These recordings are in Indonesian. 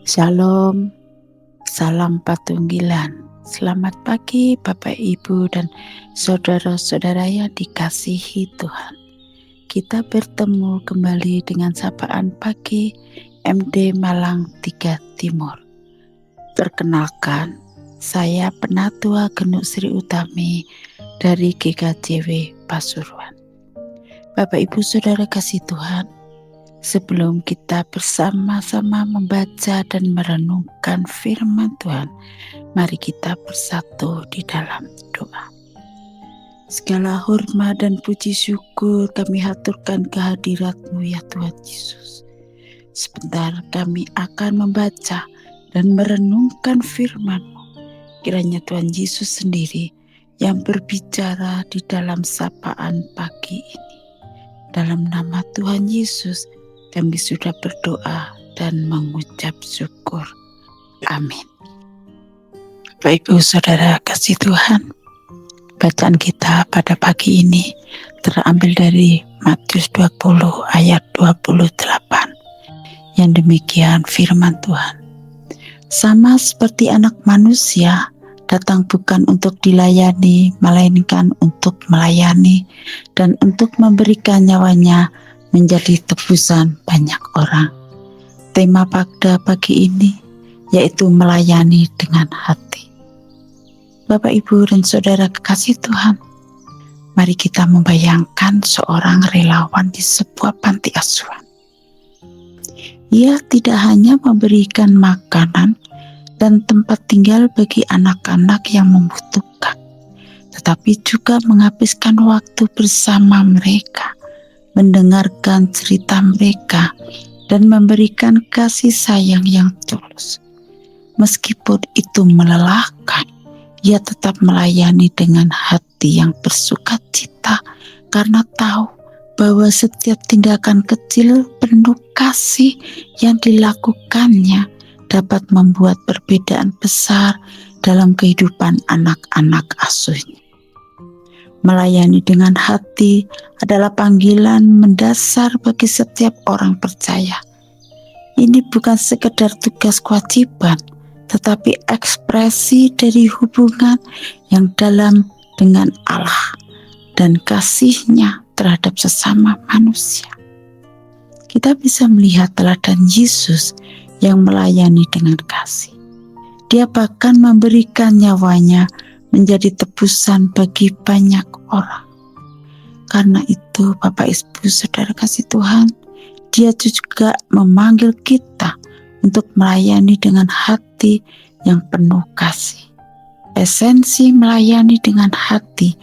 Shalom, salam patunggilan. Selamat pagi Bapak Ibu dan saudara-saudara yang dikasihi Tuhan. Kita bertemu kembali dengan sapaan pagi MD Malang 3 Timur. Perkenalkan, saya Penatua Genuk Sri Utami dari GKJW Pasuruan. Bapak Ibu Saudara kasih Tuhan, sebelum kita bersama-sama membaca dan merenungkan firman Tuhan, mari kita bersatu di dalam doa. Segala hormat dan puji syukur kami haturkan kehadirat-Mu ya Tuhan Yesus. Sebentar kami akan membaca dan merenungkan firman-Mu. Kiranya Tuhan Yesus sendiri yang berbicara di dalam sapaan pagi ini. Dalam nama Tuhan Yesus, kami sudah berdoa dan mengucap syukur. Amin. Bapak Ibu Saudara kasih Tuhan, bacaan kita pada pagi ini terambil dari Matius 20 ayat 28. Yang demikian firman Tuhan. Sama seperti anak manusia datang bukan untuk dilayani, melainkan untuk melayani dan untuk memberikan nyawanya menjadi tebusan banyak orang. Tema pada pagi ini yaitu melayani dengan hati. Bapak, Ibu, dan Saudara kekasih Tuhan, mari kita membayangkan seorang relawan di sebuah panti asuhan. Ia tidak hanya memberikan makanan dan tempat tinggal bagi anak-anak yang membutuhkan, tetapi juga menghabiskan waktu bersama mereka, mendengarkan cerita mereka, dan memberikan kasih sayang yang tulus. Meskipun itu melelahkan, ia tetap melayani dengan hati yang bersukacita karena tahu bahwa setiap tindakan kecil penuh kasih yang dilakukannya dapat membuat perbedaan besar dalam kehidupan anak-anak asuhnya. Melayani dengan hati adalah panggilan mendasar bagi setiap orang percaya. Ini bukan sekedar tugas kewajiban, tetapi ekspresi dari hubungan yang dalam dengan Allah dan kasih-Nya terhadap sesama manusia. Kita bisa melihat teladan Yesus yang melayani dengan kasih. Dia bahkan memberikan nyawanya menjadi tebusan bagi banyak orang. Karena itu, Bapak Ibu Saudara kasih Tuhan, Dia juga memanggil kita untuk melayani dengan hati yang penuh kasih. Esensi melayani dengan hati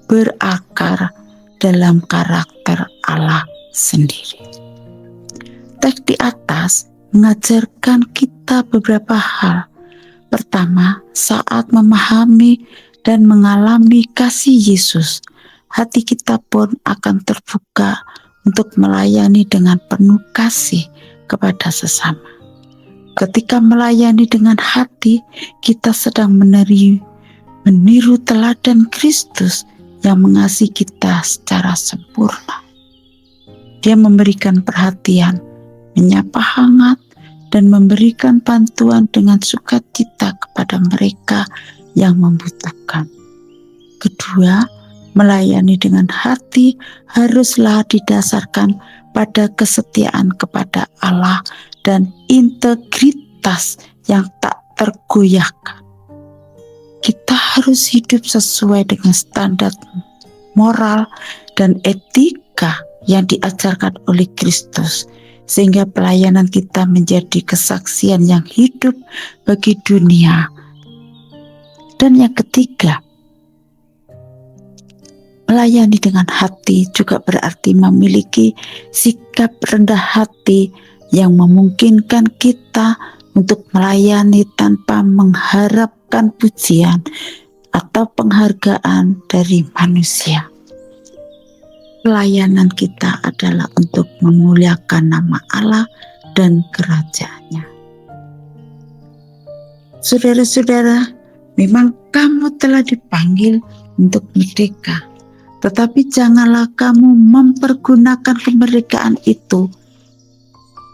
berakar dalam karakter Allah sendiri. Teks di atas mengajarkan kita beberapa hal. Pertama, saat memahami dan mengalami kasih Yesus, hati kita pun akan terbuka untuk melayani dengan penuh kasih kepada sesama. Ketika melayani dengan hati, kita sedang meniru teladan Kristus yang mengasihi kita secara sempurna. Dia memberikan perhatian, menyapa hangat, dan memberikan bantuan dengan sukacita kepada mereka yang membutuhkan. Kedua, melayani dengan hati haruslah didasarkan pada kesetiaan kepada Allah dan integritas yang tak tergoyahkan. Kita harus hidup sesuai dengan standar moral dan etika yang diajarkan oleh Kristus, sehingga pelayanan kita menjadi kesaksian yang hidup bagi dunia. Dan yang ketiga, melayani dengan hati juga berarti memiliki sikap rendah hati yang memungkinkan kita untuk melayani tanpa mengharapkan pujian atau penghargaan dari manusia. Pelayanan kita adalah untuk memuliakan nama Allah dan kerajaan-Nya. Saudara-saudara, memang kamu telah dipanggil untuk merdeka, tetapi janganlah kamu mempergunakan kemerdekaan itu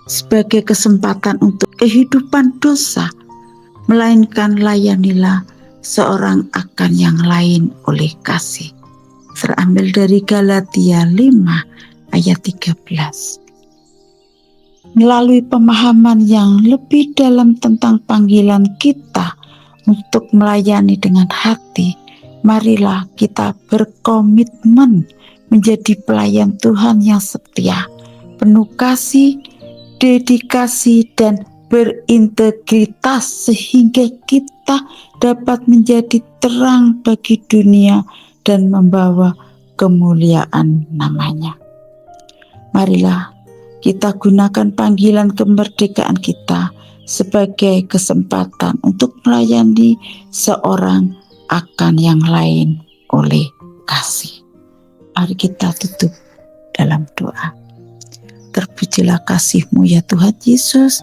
sebagai kesempatan untuk kehidupan dosa, melainkan layanilah seorang akan yang lain oleh kasih. Terambil dari Galatia 5 ayat 13. Melalui pemahaman yang lebih dalam tentang panggilan kita untuk melayani dengan hati, marilah kita berkomitmen menjadi pelayan Tuhan yang setia, penuh kasih, dedikasi, dan berintegritas, sehingga kita dapat menjadi terang bagi dunia dan membawa kemuliaan namanya. Marilah kita gunakan panggilan kemerdekaan kita sebagai kesempatan untuk melayani seorang akan yang lain oleh kasih. Mari kita tutup dalam doa. Terpujilah kasih-Mu ya Tuhan Yesus.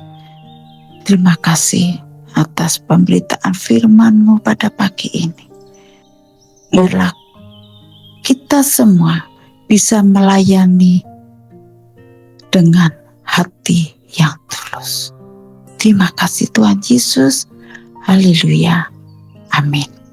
Terima kasih atas pemberitaan firman-Mu pada pagi ini. Biarlah kita semua bisa melayani dengan hati yang tulus. Terima kasih Tuhan Yesus. Haleluya. Amin.